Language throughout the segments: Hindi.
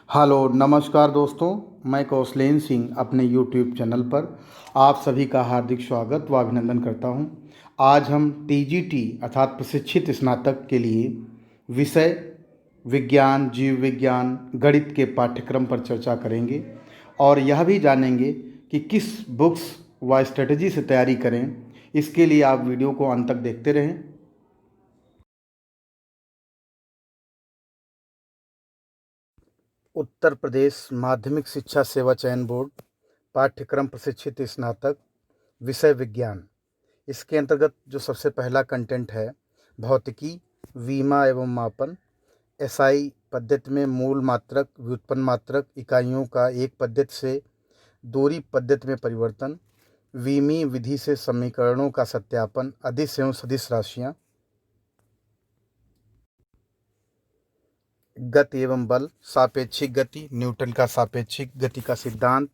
हेलो नमस्कार दोस्तों। मैं कौशलेन सिंह अपने यूट्यूब चैनल पर आप सभी का हार्दिक स्वागत व अभिनंदन करता हूं। आज हम टीजीटी अर्थात प्रशिक्षित स्नातक के लिए विषय विज्ञान, जीव विज्ञान, गणित के पाठ्यक्रम पर चर्चा करेंगे और यह भी जानेंगे कि किस बुक्स व स्ट्रेटजी से तैयारी करें। इसके लिए आप वीडियो को अंत तक देखते रहें। उत्तर प्रदेश माध्यमिक शिक्षा सेवा चयन बोर्ड पाठ्यक्रम प्रशिक्षित स्नातक विषय विज्ञान, इसके अंतर्गत जो सबसे पहला कंटेंट है भौतिकी, वीमा एवं मापन। एसआई पद्धति में मूल मात्रक, व्युत्पन्न मात्रक इकाइयों का एक पद्धति से दूरी पद्धति में परिवर्तन। वीमी विधि से समीकरणों का सत्यापन, अदिश एवं सदिश राशियाँ। गति एवं बल, सापेक्षिक गति, न्यूटन का सापेक्षिक गति का सिद्धांत।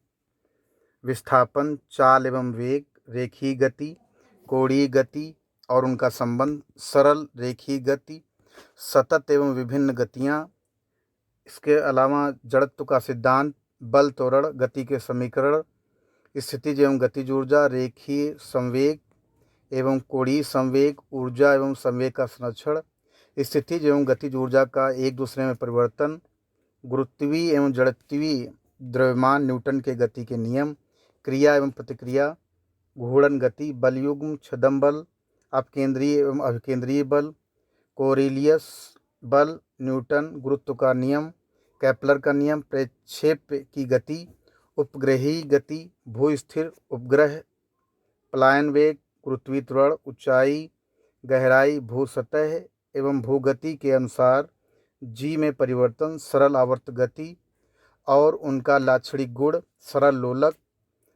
विस्थापन, चाल एवं वेग, रेखीय गति, कोणीय गति और उनका संबंध, सरल रेखीय गति, सतत एवं विभिन्न गतियाँ। इसके अलावा जड़त्व का सिद्धांत, बल त्वरण गति के समीकरण, स्थितिज एवं गतिज ऊर्जा, रेखीय संवेग एवं कोणीय संवेग, ऊर्जा एवं संवेग का संरक्षण, स्थितिज एवं गतिज ऊर्जा का एक दूसरे में परिवर्तन, गुरुत्वीय एवं जड़त्वीय द्रव्यमान, न्यूटन के गति के नियम, क्रिया एवं प्रतिक्रिया, घूर्णन गति, बलयुग्म, छद्म बल, अपकेंद्रीय एवं अभिकेंद्रीय बल, कोरिलियस बल, न्यूटन, गुरुत्व का नियम, केपलर का नियम, प्रक्षेप की गति, उपग्रहीय गति, भूस्थिर उपग्रह, पलायन वेग, गुरुत्वीय त्वरण, ऊंचाई, गहराई, भूसतह एवं भूगति के अनुसार जी में परिवर्तन, सरल आवर्त गति और उनका लाक्षणिक गुण, सरल लोलक,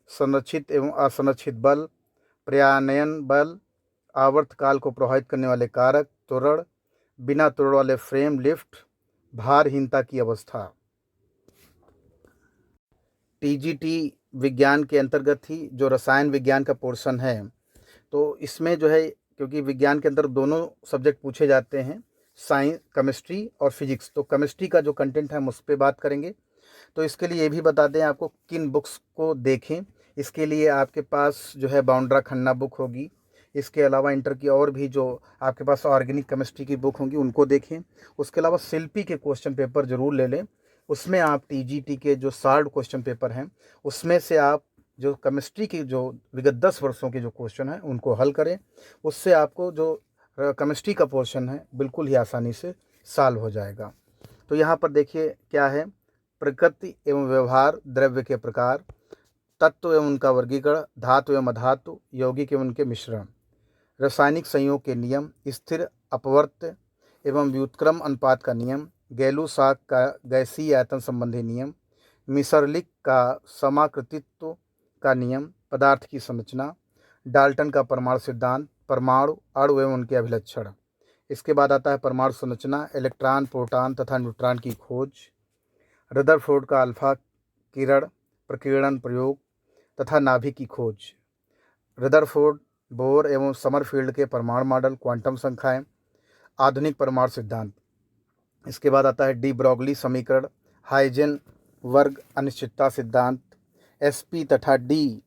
संरक्षित एवं असंरक्षित बल, पर्यायन बल, आवर्तकाल को प्रभावित करने वाले कारक, त्वरण, बिना त्वरण वाले फ्रेम, लिफ्ट, भारहीनता की अवस्था। टीजीटी विज्ञान के अंतर्गत ही जो रसायन विज्ञान का पोर्शन है, तो इसमें जो है क्योंकि विज्ञान के अंदर दोनों सब्जेक्ट पूछे जाते हैं, साइंस, केमिस्ट्री और फिजिक्स, तो केमिस्ट्री का जो कंटेंट है हम उस पर बात करेंगे। तो इसके लिए ये भी बता दें आपको किन बुक्स को देखें। इसके लिए आपके पास जो है बाउंड्रा खन्ना बुक होगी। इसके अलावा इंटर की और भी जो आपके पास ऑर्गेनिक केमिस्ट्री की बुक होंगी उनको देखें। उसके अलावा शिल्पी के क्वेश्चन पेपर ज़रूर ले लें। उसमें आप टीजीटी के जो शार्ट क्वेश्चन पेपर हैं उसमें से आप जो केमिस्ट्री की जो विगत 10 वर्षों के जो क्वेश्चन हैं उनको हल करें। उससे आपको जो केमिस्ट्री का पोर्शन है बिल्कुल ही आसानी से सॉल्व हो जाएगा। तो यहाँ पर देखिए क्या है, प्रकृति एवं व्यवहार, द्रव्य के प्रकार, तत्व एवं उनका वर्गीकरण, धातु एवं अधातु, यौगिक एवं उनके मिश्रण, रासायनिक संयोग के नियम, स्थिर अपवर्त्य एवं व्युत्क्रम अनुपात का नियम, गैलू साक का गैसीय आयतन संबंधी नियम, मिसरलिक का समाकृतित्व का नियम, पदार्थ की संरचना, डाल्टन का परमाणु सिद्धांत, परमाणु, अणु एवं उनके अभिलक्षण। इसके बाद आता है परमाणु संरचना, इलेक्ट्रॉन, प्रोटॉन तथा न्यूट्रॉन की खोज, रदरफोर्ड का अल्फा किरण प्रकीर्णन प्रयोग तथा नाभिक की खोज, रदरफोर्ड, बोर एवं समरफील्ड के परमाणु मॉडल, क्वांटम संख्याएं, आधुनिक परमाणु सिद्धांत। इसके बाद आता है डी ब्रॉगली समीकरण, हाइजेन वर्ग अनिश्चितता सिद्धांत, एसपी तथा डी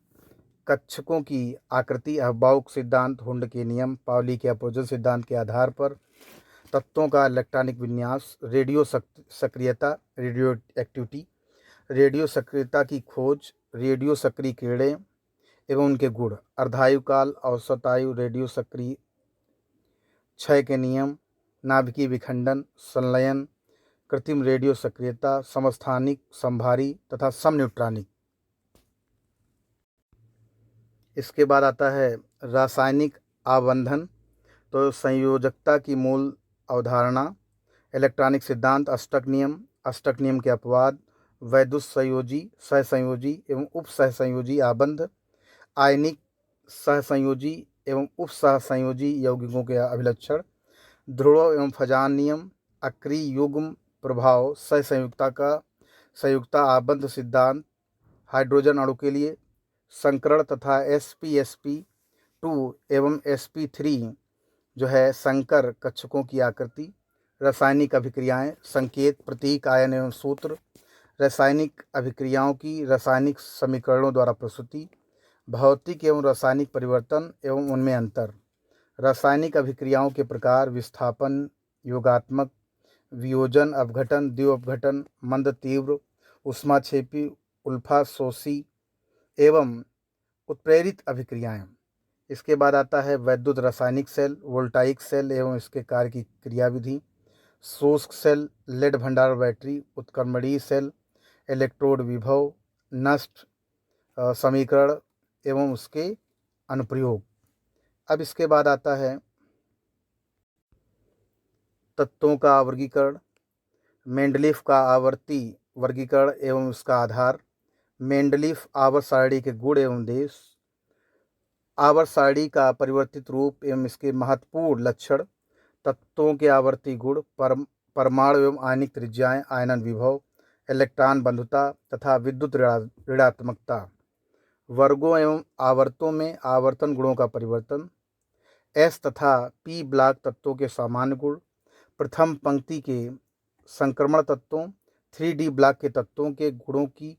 कक्षकों की आकृति, अहबाउक सिद्धांत, हुंड के नियम, पाउली के अपोजन सिद्धांत के आधार पर तत्वों का इलेक्ट्रॉनिक विन्यास, रेडियो सक्रियता, रेडियो एक्टिविटी, रेडियो सक्रियता की खोज, रेडियो सक्रिय किरणें एवं उनके गुण, अर्धायु काल, औसत आयु, रेडियो सक्रिय क्षय के नियम, नाभिकीय विखंडन, संलयन, कृत्रिम रेडियो सक्रियता, समस्थानिक, संभारी तथा समन्यूट्रॉनिक। इसके बाद आता है रासायनिक आबंधन, तो संयोजकता की मूल अवधारणा, इलेक्ट्रॉनिक सिद्धांत, अष्टक नियम के अपवाद, वैदुसंयोजी, सहसंयोजी एवं उप सहसंयोजी आबंध, आयनिक सहसंयोजी एवं उप सहसंयोजी यौगिकों के अभिलक्षण, ध्रुव एवं फजान नियम, अक्रिय युग्म प्रभाव, सहसंयुक्ता का संयुक्ता आबंध सिद्धांत, हाइड्रोजन अणु के लिए संकरण तथा sp2 एवं sp3 जो है संकर कक्षकों की आकृति, रासायनिक अभिक्रियाएं, संकेत, प्रतीक, आयन एवं सूत्र, रासायनिक अभिक्रियाओं की रासायनिक समीकरणों द्वारा प्रस्तुति, भौतिक एवं रासायनिक परिवर्तन एवं उनमें अंतर, रासायनिक अभिक्रियाओं के प्रकार, विस्थापन, योगात्मक, वियोजन, अपघटन, द्विअपघटन, मंद तीव्र, ऊष्माक्षेपी, उल्फा शोषी एवं उत्प्रेरित अभिक्रियाएं। इसके बाद आता है वैद्युत रासायनिक सेल, वोल्टाइक सेल एवं इसके कार्य की क्रियाविधि, शुष्क सेल, लेड भंडार बैटरी, उत्क्रमणीय सेल, इलेक्ट्रोड विभव, नष्ट समीकरण एवं उसके अनुप्रयोग। अब इसके बाद आता है तत्वों का वर्गीकरण, मेंडलीफ का आवर्ती वर्गीकरण एवं उसका आधार, मेंडलीफ आवर्त सारणी के गुण एवं देश, आवर्त सारणी का परिवर्तित रूप एवं इसके महत्वपूर्ण लक्षण, तत्वों के आवर्ती गुण, परमाणु एवं आयनिक त्रिज्याएं, आयनन विभव, इलेक्ट्रॉन बंधुता तथा विद्युत ऋणात्मकता, वर्गों एवं आवर्तों में आवर्तन गुणों का परिवर्तन, एस तथा पी ब्लॉक तत्वों के सामान्य गुण, प्रथम पंक्ति के संक्रमण तत्वों, 3D ब्लॉक के तत्वों के गुणों की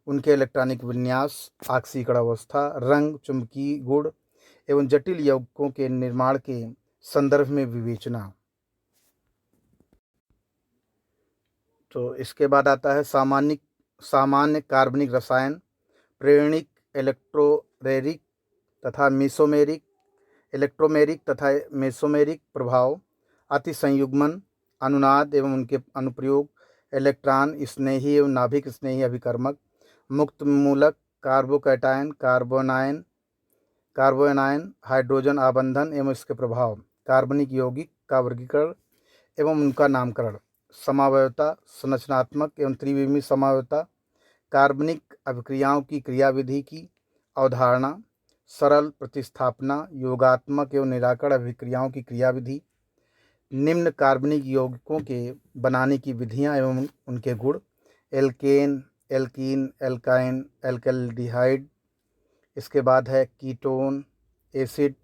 उनके इलेक्ट्रॉनिक विन्यास, ऑक्सीकरण अवस्था, रंग, चुंबकीय गुण एवं जटिल यौगिकों के निर्माण के संदर्भ में विवेचना। तो इसके बाद आता है सामान्य कार्बनिक रसायन, प्रेरणिक, इलेक्ट्रोमेरिक तथा मेसोमेरिक, इलेक्ट्रोमेरिक तथा मेसोमेरिक प्रभाव, अतिसंयुग्मन, अनुनाद एवं उनके अनुप्रयोग, इलेक्ट्रॉन स्नेही एवं नाभिक स्नेही अभिकर्मक, मुक्त मूलक, कार्बोकैटायन, कार्बोएनायन, हाइड्रोजन आबंधन एवं इसके प्रभाव, कार्बनिक यौगिक का वर्गीकरण एवं उनका नामकरण, समावयवता, संरचनात्मक एवं त्रिविमीय समावयवता, कार्बनिक अभिक्रियाओं की क्रियाविधि की अवधारणा, सरल प्रतिस्थापना, योगात्मक एवं निराकरण अभिक्रियाओं की क्रियाविधि, निम्न कार्बनिक यौगिकों के बनाने की विधियां एवं उनके गुण, एल्केन, एल्कीन, एल्काइन, एल्केल्डिहाइड। इसके बाद है कीटोन, एसिड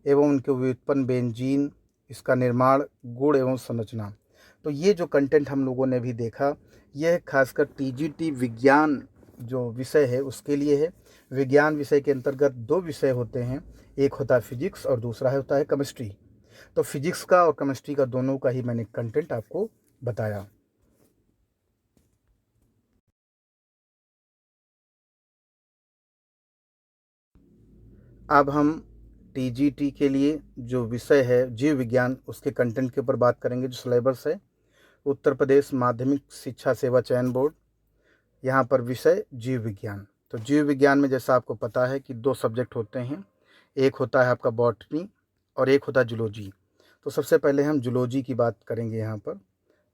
एवं उनके व्युत्पन्न बेंजीन, इसका निर्माण, गुण एवं संरचना। तो ये जो कंटेंट हम लोगों ने भी देखा, यह खासकर टीजीटी विज्ञान जो विषय है उसके लिए है। विज्ञान विषय के अंतर्गत दो विषय होते हैं, एक होता है फिजिक्स और दूसरा होता है केमिस्ट्री। तो फिजिक्स का और केमिस्ट्री का दोनों का ही मैंने कंटेंट आपको बताया। अब हम टीजीटी के लिए जो विषय है जीव विज्ञान, उसके कंटेंट के ऊपर बात करेंगे। जो सिलेबस है, उत्तर प्रदेश माध्यमिक शिक्षा सेवा चयन बोर्ड, यहाँ पर विषय जीव विज्ञान। तो जीव विज्ञान में जैसा आपको पता है कि दो सब्जेक्ट होते हैं, एक होता है आपका बॉटनी और एक होता है जूलॉजी। तो सबसे पहले हम जूलॉजी की बात करेंगे यहाँ पर।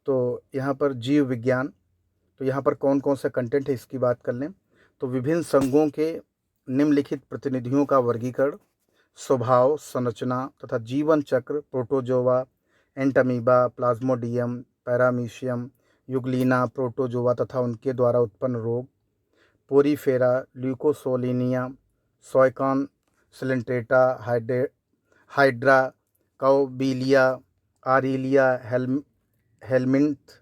तो यहाँ पर जीव विज्ञान, तो यहाँ पर कौन कौन सा कंटेंट है इसकी बात कर लें। तो विभिन्न संघों के निम्नलिखित प्रतिनिधियों का वर्गीकरण, स्वभाव, संरचना तथा जीवन चक्र, protozoa, Entamoeba, Plasmodium, Paramecium, Euglena, protozoa तथा उनके द्वारा उत्पन्न रोग, Porifera, Leucosolenia, Sycon Coelenterata, Hydra, Obelia, Aurelia, helminth,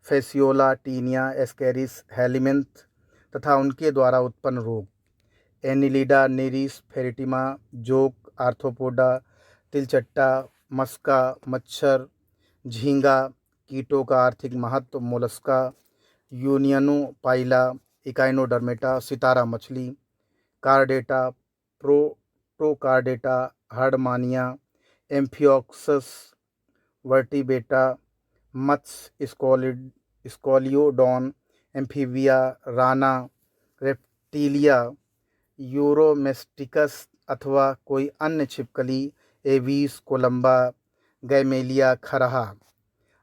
Fasciola, Taenia, Ascaris, helminth तथा उनके द्वारा उत्पन्न रोग, एनिलिडा, नेरिस, फेरिटिमा, जोक, आर्थ्रोपोडा, तिलचट्टा, मस्का, मच्छर, झींगा, कीटों का आर्थिक महत्व, मोलस्का, यूनियनो पाइला, इकाइनोडर्मेटा, सितारा मछली, कार्डेटा, प्रोटोकार्डेटा, हर्डमानिया, एम्फियोक्सस, वर्टिबेटा, मत्स्य स्कॉलियोडॉन, एम्फीबिया, राना, रेप्टिलिया, यूरोमेस्टिकस अथवा कोई अन्य छिपकली, एवीस, कोलंबा, गैमेलिया, खरहा।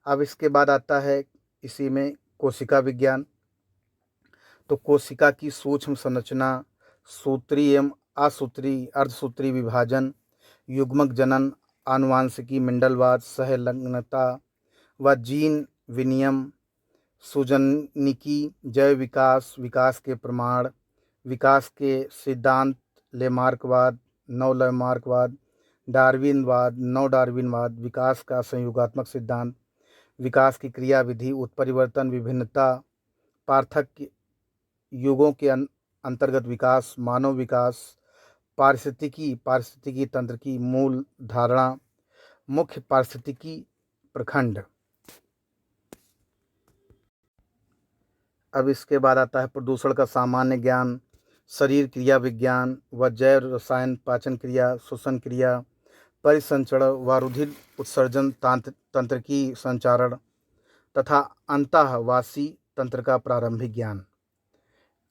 अब इसके बाद आता है इसी में कोशिका विज्ञान। तो कोशिका की सूक्ष्म संरचना, सूत्री एवं असूत्री अर्धसूत्री विभाजन, युग्मक जनन, आनुवांशिकी, मंडलवाद, सहलग्नता व जीन विनियम, सुजनिकी, जैव विकास, विकास के प्रमाण, विकास के सिद्धांत, लेमार्कवाद, नव लेमार्कवाद, डार्विनवाद, नव डार्विनवाद, विकास का संयोगात्मक सिद्धांत, विकास की क्रियाविधि, उत्परिवर्तन, विभिन्नता, पार्थक्य, युगों के अंतर्गत विकास, मानव विकास, पारिस्थितिकी तंत्र की मूल धारणा, मुख्य पारिस्थितिकी प्रखंड। अब इसके बाद आता है प्रदूषण का सामान्य ज्ञान, शरीर क्रिया विज्ञान व जैव रसायन, पाचन क्रिया, श्वसन क्रिया, परिसंचरण व रुधिर उत्सर्जन तंत्र की संचारण तथा अंतःवासी तंत्र का प्रारंभिक ज्ञान,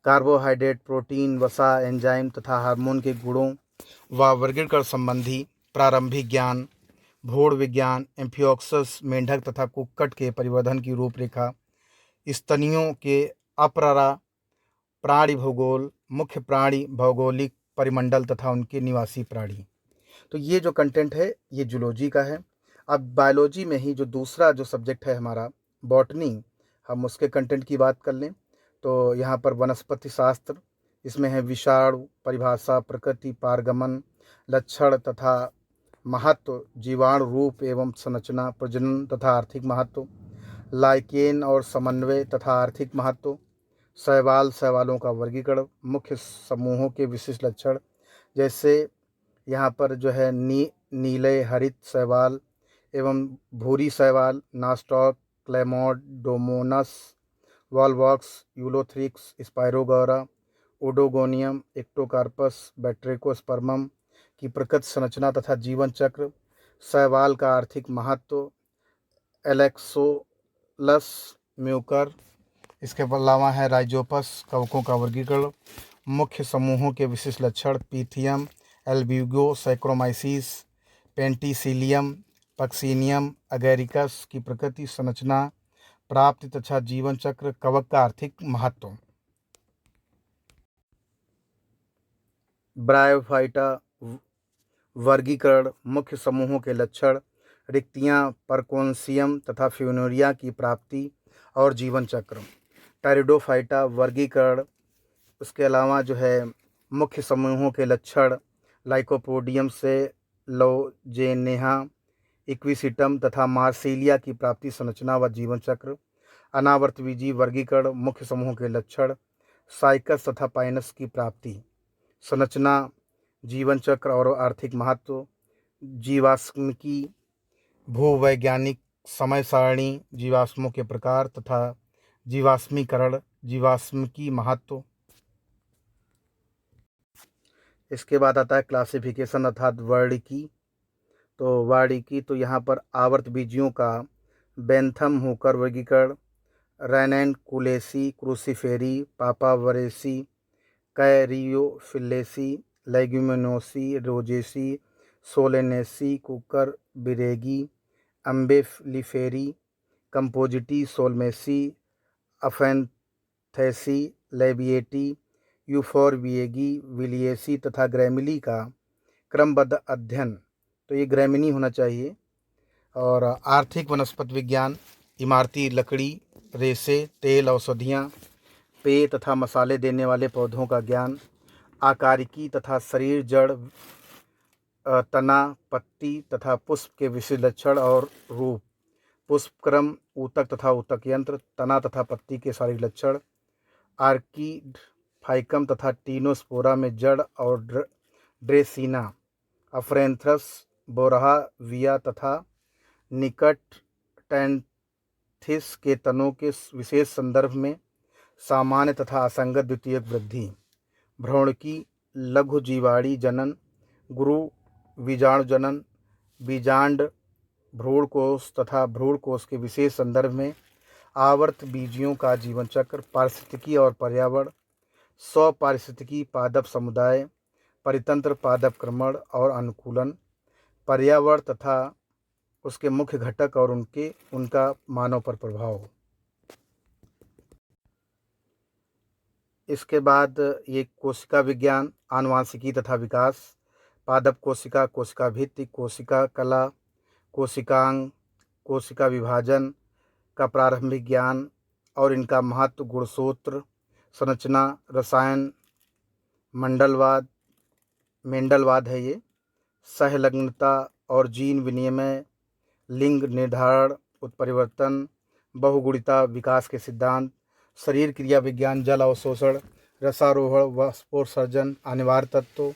कार्बोहाइड्रेट, प्रोटीन, वसा, एंजाइम तथा हार्मोन के गुणों व वर्गीकरण संबंधी प्रारंभिक ज्ञान, भ्रूण विज्ञान, एम्फिओक्सस, मेंढक तथा कुक्कुट के परिवर्धन की रूपरेखा, स्तनियों के अपरारा, प्राणी भूगोल, मुख्य प्राणी भौगोलिक परिमंडल तथा उनके निवासी प्राणी। तो ये जो कंटेंट है ये जूलॉजी का है। अब बायोलॉजी में ही जो दूसरा जो सब्जेक्ट है हमारा बॉटनी, हम उसके कंटेंट की बात कर लें तो यहाँ पर वनस्पति शास्त्र, इसमें है विषाणु, परिभाषा, प्रकृति, पारगमन, लक्षण तथा महत्व, जीवाणु रूप एवं संरचना, प्रजनन तथा आर्थिक महत्व, लाइकेन और समन्वय तथा आर्थिक महत्व, शैवाल, शैवालों का वर्गीकरण, मुख्य समूहों के विशिष्ट लक्षण, जैसे यहाँ पर जो है नीले हरित शैवाल एवं भूरी शैवाल, नास्टॉक, क्लेमोड, डोमोनस, वॉलवॉक्स, यूलोथ्रिक्स, स्पायरोगोरा, ओडोगोनियम, एक्टोकार्पस, बैट्रिकोस्पर्मम की प्रकृति, संरचना तथा जीवन चक्र, शैवाल का आर्थिक महत्व, एलेक्सोलस, म्यूकर। इसके अलावा है राइजोपस, कवकों का वर्गीकरण, मुख्य समूहों के विशिष्ट लक्षण, पीथियम, एल्ब्यूगो, सैक्रोमाइसिस, पेंटिसिलियम, पक्सीनियम, अगेरिकस की प्रकृति, संरचना, प्राप्ति तथा जीवन चक्र, कवक का आर्थिक महत्व। ब्रायोफाइटा वर्गीकरण, मुख्य समूहों के लक्षण, रिक्तियाँ, परकोन्सियम तथा फ्यूनोरिया की प्राप्ति और जीवन चक्र। टेरिडोफाइटा वर्गीकरण, उसके अलावा जो है मुख्य समूहों के लक्षण, लाइकोपोडियम से लोजेनेहा, इक्विसिटम तथा मार्सिलिया की प्राप्ति, संरचना व जीवन चक्र। अनावर्तबीजी वर्गीकरण, मुख्य समूहों के लक्षण, साइकस तथा पाइनस की प्राप्ति, संरचना, जीवन चक्र और आर्थिक महत्व। जीवाश्मिकी भूवैज्ञानिक समय सारणी, जीवाश्मों के प्रकार तथा जीवाश्मीकरण, जीवाश्मिकी महत्व। इसके बाद आता है क्लासिफिकेशन अर्थात वर्णिकी। तो वार्डिकी, तो यहाँ पर आवर्त बीजियों का बेंथम हुकर वर्गीकरण, Ranunculaceae, Cruciferae, Papaveraceae, Caryophyllaceae, Leguminosae, Rosaceae, Solanaceae, Cucurbitaceae, Umbelliferae, Compositae, Solanaceae, Acanthaceae, Labiatae, Euphorbiaceae, Liliaceae तथा ग्रैमिली का क्रमबद्ध अध्ययन, तो ये ग्रैमिनी होना चाहिए। और आर्थिक वनस्पति विज्ञान, इमारती लकड़ी, रेशे, तेल, औषधियाँ, पेय तथा मसाले देने वाले पौधों का ज्ञान, आकारिकी तथा शरीर, जड़, तना, पत्ती तथा पुष्प के विशिष्ट लक्षण और रूप, पुष्पक्रम, ऊतक तथा ऊतक यंत्र, तना तथा पत्ती के शारीरिक लक्षण, आर्किड, फाइकम तथा टीनोस्पोरा में जड़ और ड्रेसिना, अफ्रेंथ्रस, बोरहा, विया तथा निकट टेंथिस के तनों के विशेष संदर्भ में सामान्य तथा असंगत द्वितीयक वृद्धि, भ्रूणकी, लघु जीवाणु जनन, गुरु बीजाणु जनन, बीजांड भ्रूणकोश तथा भ्रूणकोश के विशेष संदर्भ में आवर्त बीजियों का जीवन चक्र, पारिस्थितिकी और पर्यावरण, स्वपारिस्थितिकी पादप समुदाय, परितंत्र पादप क्रमण और अनुकूलन, पर्यावरण तथा उसके मुख्य घटक और उनका मानव पर प्रभाव। इसके बाद ये कोशिका विज्ञान, आनुवांशिकी तथा विकास, पादप कोशिका, कोशिका भित्ति, कोशिका कला, कोशिकांग, कोशिका विभाजन का प्रारंभिक ज्ञान और इनका महत्व, गुणसूत्र, संरचना, रसायन, मेंडलवाद है ये, सहलग्नता और जीन विनिमय, लिंग निर्धारण, उत्परिवर्तन, बहुगुणिता, विकास के सिद्धांत, शरीर क्रिया विज्ञान, जल अवशोषण, रसारोहण व स्पोर्सर्जन, अनिवार्य तत्व।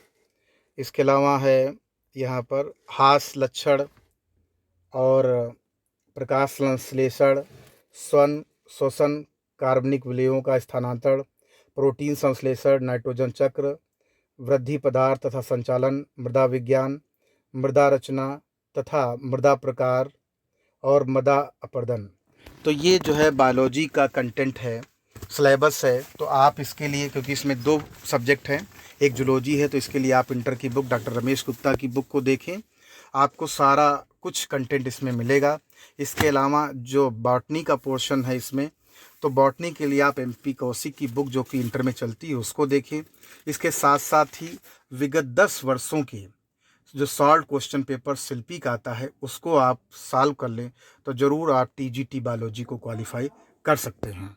इसके अलावा है यहाँ पर हास लक्षण और प्रकाश संश्लेषण, स्वर्ण शोषण, कार्बनिक विलयनों का स्थानांतरण, प्रोटीन संश्लेषण, नाइट्रोजन चक्र, वृद्धि पदार्थ तथा संचालन, मृदा विज्ञान, मृदा रचना तथा मृदा प्रकार और मृदा अपर्दन। तो ये जो है बायोलॉजी का कंटेंट है, सिलेबस है। तो आप इसके लिए, क्योंकि इसमें 2 सब्जेक्ट हैं, एक जूलॉजी है, तो इसके लिए आप इंटर की बुक डॉक्टर रमेश गुप्ता की बुक को देखें, आपको सारा कुछ कंटेंट इसमें मिलेगा। इसके अलावा जो बॉटनी का पोर्शन है इसमें, तो बॉटनी के लिए आप MP कौशिक की बुक जो कि इंटर में चलती है उसको देखें। इसके साथ साथ ही विगत 10 वर्षों की जो सॉल्व क्वेश्चन पेपर शिल्पी का आता है उसको आप सॉल्व कर लें, तो ज़रूर आप TGT बायोलॉजी को क्वालिफाई कर सकते हैं।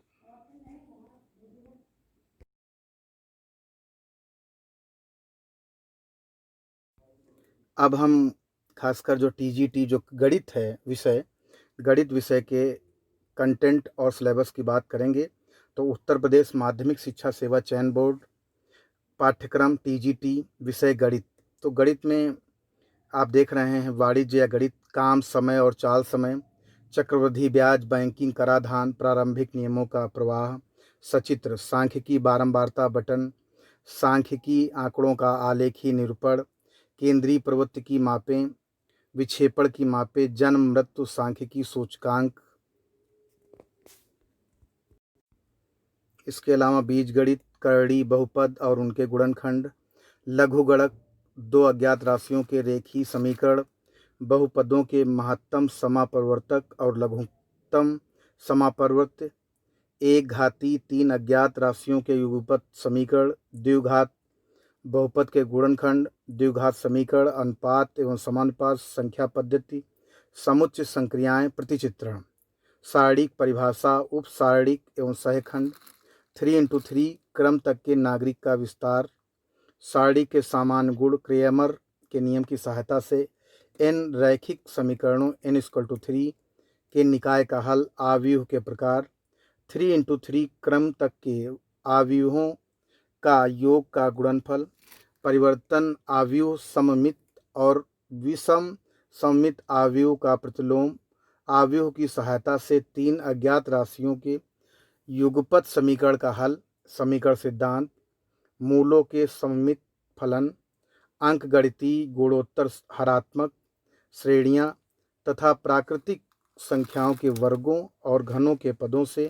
अब हम खासकर जो TGT जो गणित है विषय, गणित विषय के कंटेंट और सिलेबस की बात करेंगे। तो उत्तर प्रदेश माध्यमिक शिक्षा सेवा चयन बोर्ड पाठ्यक्रम TGT विषय गणित। तो गणित में आप देख रहे हैं वाणिज्य या गणित, काम, समय और चाल समय, चक्रवृद्धि ब्याज, बैंकिंग, कराधान, प्रारंभिक नियमों का प्रवाह, सचित्र, सांख्यिकी, बारंबारता बटन, सांख्यिकी, आंकड़ों का आलेखी निरूपण, केंद्रीय प्रवृत्ति की मापें, विक्षेपण की मापें, जन्म मृत्यु सांख्यिकी सूचकांक। इसके अलावा बीजगणित, करड़ी, बहुपद और उनके गुणनखंड, लघुगणक, 2 अज्ञात राशियों के रेखीय समीकरण, बहुपदों के महत्तम समापवर्तक और लघुत्तम समापवर्त, एक घाती, 3 अज्ञात राशियों के युगपत समीकरण, द्विघात बहुपद के गुणनखंड, द्विघात समीकरण, अनुपात एवं समानुपात संख्या पद्धति, समुच्चय संक्रियाएं, प्रतिचित्रण, सारणिक परिभाषा, उप सारणिक एवं सहखंड, 3x3 क्रम तक के नागरिक का विस्तार, सारणी के सामान्य गुण, क्रेमर के नियम की सहायता से n रैखिक समीकरणों n=3 के निकाय का हल, आव्यूह के प्रकार, 3x3 क्रम तक के आव्यूहों का योग का गुणनफल, परिवर्तन आव्यूह, सममित और विषम सममित आव्यूह का प्रतिलोम, आव्यूह की सहायता से 3 अज्ञात राशियों के युगपत समीकरण का हल, समीकरण सिद्धांत, मूलों के सममित फलन, अंकगणितीय गुणोत्तर हरात्मक श्रेणियां तथा प्राकृतिक संख्याओं के वर्गों और घनों के पदों से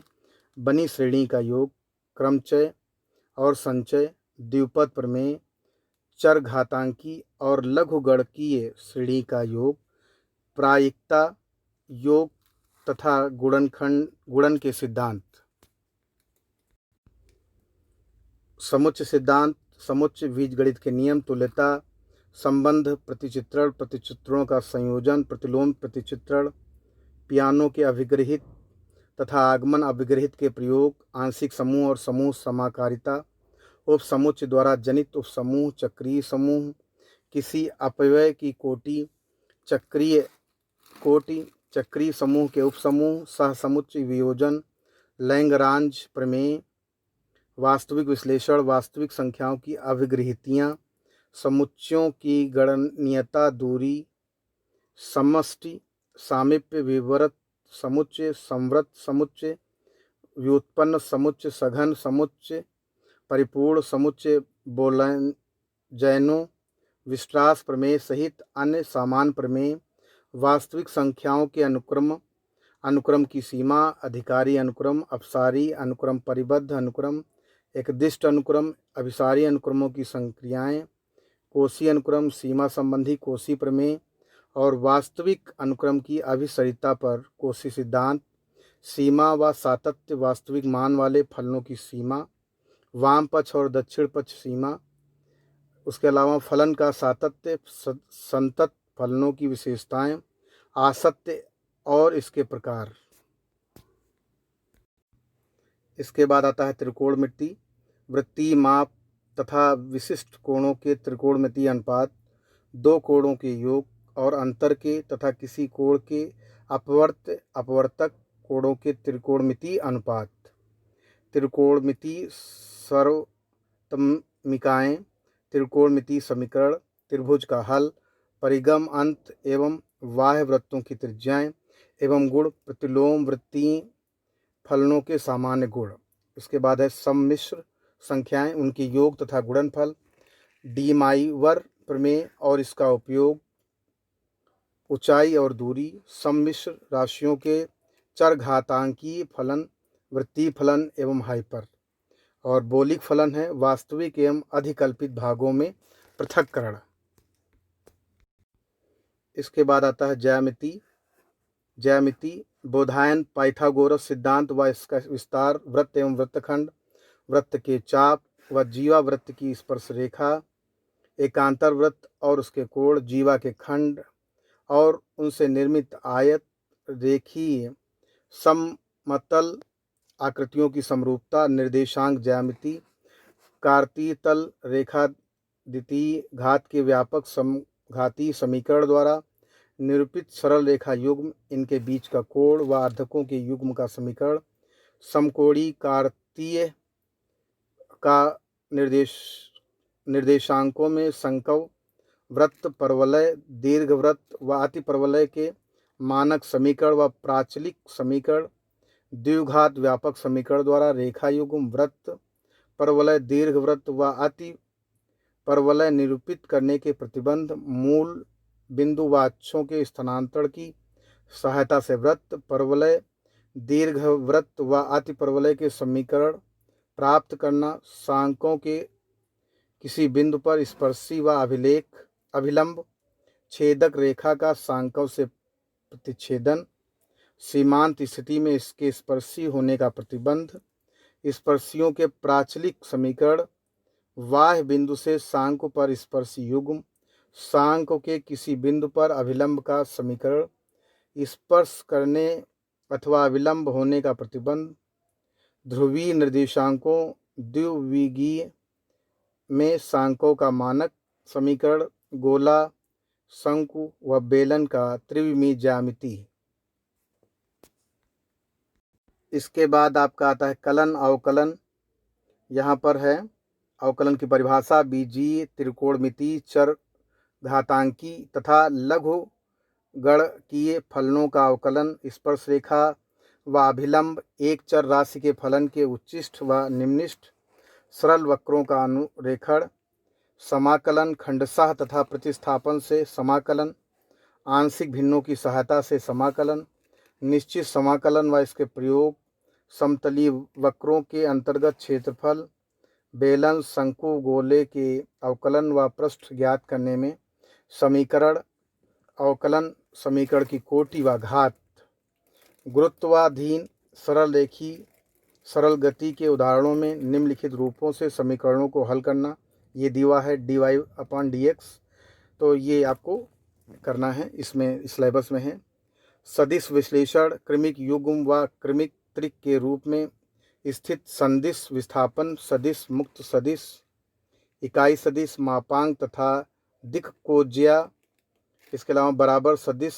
बनी श्रेणी का योग, क्रमचय और संचय, द्विपद प्रमेय, चरघातांकी और लघुगणकीय श्रेणी का योग, प्रायिकता योग तथा गुणन के सिद्धांत। समुच्चय सिद्धांत, समुच्चय बीजगणित के नियम, तुल्यता, संबंध, प्रतिचित्रण, प्रतिचित्रणों का संयोजन, प्रतिलोम प्रतिचित्रण, पियानो के अभिग्रहित तथा आगमन अभिग्रहित के प्रयोग, आंशिक समूह और समूह समाकारिता, उपसमुच्चय द्वारा जनित उपसमूह, चक्रीय समूह, किसी अपव्यय की चक्रीय समूह के उपसमूह, सहसमुच्चय वियोजन, लैग्रांज प्रमेय, वास्तविक विश्लेषण, वास्तविक संख्याओं की अभिग्रहितियाँ, समुच्चयों की गणनीयता, दूरी, समष्टि, सामीप्य, विवर्त समुच्चय, संवृत समुच्चय, व्युत्पन्न समुच्चय, सघन समुच्चय, परिपूर्ण समुच्चय, बोलनजैनो, विस्ट्रास प्रमेय सहित अन्य सामान्य प्रमेय, वास्तविक संख्याओं के अनुक्रम की सीमा, अधिकारी अनुक्रम, अपसारी अनुक्रम, परिबद्ध अनुक्रम, एकदिष्ट अनुक्रम, अभिसारी अनुक्रमों की संक्रियाएं, कोशी अनुक्रम, सीमा संबंधी कोशी प्रमेय और वास्तविक अनुक्रम की अभिसरिता पर कोशी सिद्धांत, सीमा व सातत्य, वास्तविक मान वाले फलनों की सीमा, वाम पक्ष और दक्षिण पक्ष सीमा। उसके अलावा फलन का सातत्य, संतत फलनों की विशेषताएं, आसत्य और इसके प्रकार। इसके बाद आता है त्रिकोणमिति, वृत्तीय माप तथा विशिष्ट कोणों के त्रिकोणमितीय अनुपात, 2 कोणों के योग और अंतर के तथा किसी कोण के अपवर्तक कोणों के त्रिकोणमितीय अनुपात, त्रिकोणमिति सर्वतमिकाएँ, त्रिकोणमिति समीकरण, त्रिभुज का हल, परिगम अंत एवं बाह्य वृत्तों की त्रिज्याएँ एवं गुण, प्रतिलोम वृत्तीय फलनों के सामान्य गुण। इसके बाद है सम्मिश्र संख्याएं, उनके योग तथा गुणनफल, डीमाइवर प्रमेय और इसका उपयोग, ऊंचाई और दूरी, सम्मिश्र राशियों के चरघातांकीय फलन, वृत्तीय फलन एवं हाइपर, और बौलिक फलन है वास्तविक एवं अधिकल्पित भागों में पृथक्करण। इसके बाद आता है ज्यामिति। ज्यामिति बोधायन, पाइथागोरस सिद्धांत व इसका विस्तार, वृत्त एवं वृत्तखंड, वृत्त के चाप व जीवा वृत्त की स्पर्श रेखा, एकांतर वृत्त और उसके कोण, जीवा के खंड और उनसे निर्मित आयत, रेखीय समतल आकृतियों की समरूपता, निर्देशांक ज्यामिति, कार्तीय तल रेखा द्वितीय घात के व्यापक समघातीय समीकरण द्वारा निरूपित सरल रेखा युग्म, इनके बीच का कोण व अर्धकों के युग्म का समीकरण, समकोणीय कार्तीय का निर्देशांकों में संकव, वृत्त, परवलय, दीर्घवृत्त व अतिपरवलय के मानक समीकरण व प्राचलिक समीकरण, द्विघात व्यापक समीकरण द्वारा रेखा युग्म, वृत्त, परवलय, दीर्घवृत्त व अति परवलय निरूपित करने के प्रतिबंध, मूल बिंदु व अक्षों के स्थानांतरण की सहायता से वृत्त, परवलय, दीर्घवृत्त व अति परवलय के समीकरण प्राप्त करना, सांकों के किसी बिंदु पर स्पर्शी व अभिलंब छेदक रेखा का सांकों से प्रतिच्छेदन, सीमांत स्थिति में इसके स्पर्शी होने का प्रतिबंध, स्पर्शियों के प्राचलिक समीकरण, बाह्य बिंदु से सांक पर स्पर्शी युग्म, सांक के किसी बिंदु पर अभिलंब का समीकरण, स्पर्श करने अथवा अभिलंब होने का प्रतिबंध, ध्रुवीय निर्देशांकों द्विविमीय में सांकों का मानक समीकरण, गोला, शंकु व बेलन का त्रिविमीय ज्यामिति। इसके बाद आपका आता है कलन अवकलन। यहाँ पर है अवकलन की परिभाषा, बीजीय, त्रिकोणमिति, चर घातांकी तथा लघु गणकीय फलनों का अवकलन, स्पर्श रेखा व अभिलंब, एक चर राशि के फलन के उच्चिष्ट व निम्निष्ट सरल वक्रों का अनुरेखण, समाकलन, खंडशः तथा प्रतिस्थापन से समाकलन, आंशिक भिन्नों की सहायता से समाकलन, निश्चित समाकलन व इसके प्रयोग, समतलीय वक्रों के अंतर्गत क्षेत्रफल, बेलन, शंकु, गोले के अवकलन व पृष्ठ ज्ञात करने में समीकरण, अवकलन समीकरण की कोटि व घात, गुरुत्वाधीन सरल रेखी सरल गति के उदाहरणों में निम्नलिखित रूपों से समीकरणों को हल करना। ये दिया है dy/dx, तो ये आपको करना है, इसमें सिलेबस में है। सदिश विश्लेषण, क्रमिक युग्म व क्रमिक त्रिक के रूप में स्थित संदिश विस्थापन, सदिश, मुक्त सदिश, इकाई सदिश, मापांक तथा दिक्कोज्या, इसके अलावा बराबर सदिश,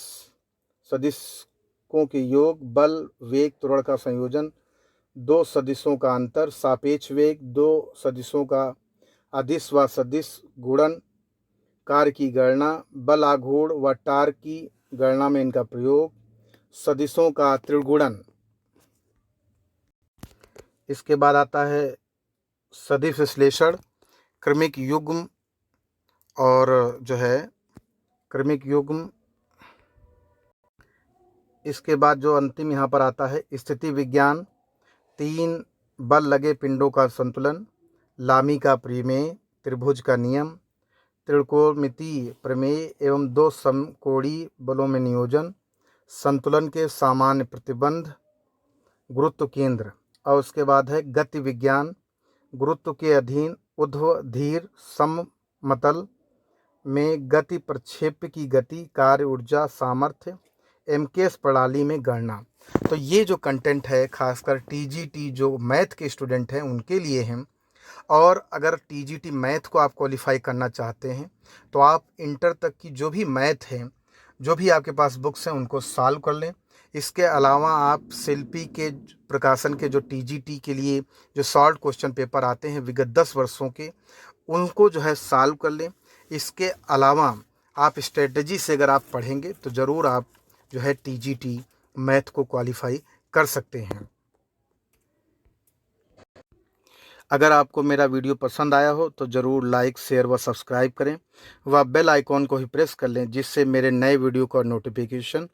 सदिशों के योग, बल, वेग, त्वरण का संयोजन, दो सदिशों का अंतर, सापेक्ष वेग, दो सदिशों का अदिश व सदिश गुणन, कार्य की गणना, बल आघूर्ण व टार की गणना में इनका प्रयोग, सदिशों का त्रिगुणन। इसके बाद आता है सदिश विश्लेषण, क्रमिक युग्म और जो है क्रमिक युग्म। इसके बाद जो अंतिम यहाँ पर आता है स्थिति विज्ञान, तीन बल लगे पिंडों का संतुलन, लामी का प्रमेय, त्रिभुज का नियम, त्रिकोणमितीय प्रमेय एवं दो समकोणीय बलों में नियोजन, संतुलन के सामान्य प्रतिबंध, गुरुत्व केंद्र। और उसके बाद है गति विज्ञान, गुरुत्व के अधीन ऊर्ध्वधीर समतल में गति प्रक्षेप्य की गति, कार्य ऊर्जा सामर्थ्य, एमकेएस प्रणाली में गणना। तो ये जो कंटेंट है खासकर टीजीटी जो मैथ के स्टूडेंट हैं उनके लिए हैं। और अगर टीजीटी मैथ को आप क्वालिफाई करना चाहते हैं तो आप इंटर तक की जो भी मैथ है, जो भी आपके पास बुक्स हैं उनको सॉल्व कर लें। इसके अलावा आप शिल्पी के प्रकाशन के जो टीजीटी के लिए जो शॉर्ट क्वेश्चन पेपर आते हैं विगत 10 वर्षों के, उनको जो है सॉल्व कर लें। इसके अलावा आप स्ट्रेटजी से अगर आप पढ़ेंगे तो ज़रूर आप जो है टीजीटी मैथ को क्वालिफाई कर सकते हैं। अगर आपको मेरा वीडियो पसंद आया हो तो ज़रूर लाइक, शेयर व सब्सक्राइब करें व बेल आइकॉन को ही प्रेस कर लें, जिससे मेरे नए वीडियो का नोटिफिकेशन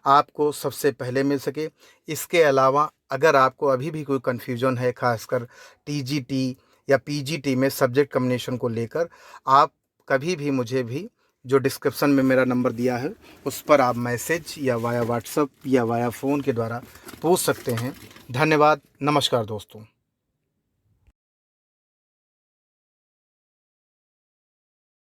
आपको सबसे पहले मिल सके। इसके अलावा अगर आपको अभी भी कोई कन्फ्यूजन है, खासकर टीजीटी या पीजीटी में सब्जेक्ट कॉम्बिनेशन को लेकर, आप कभी भी मुझे भी जो डिस्क्रिप्शन में मेरा नंबर दिया है उस पर आप मैसेज या वाया व्हाट्सएप या वाया फ़ोन के द्वारा पूछ सकते हैं। धन्यवाद। नमस्कार दोस्तों।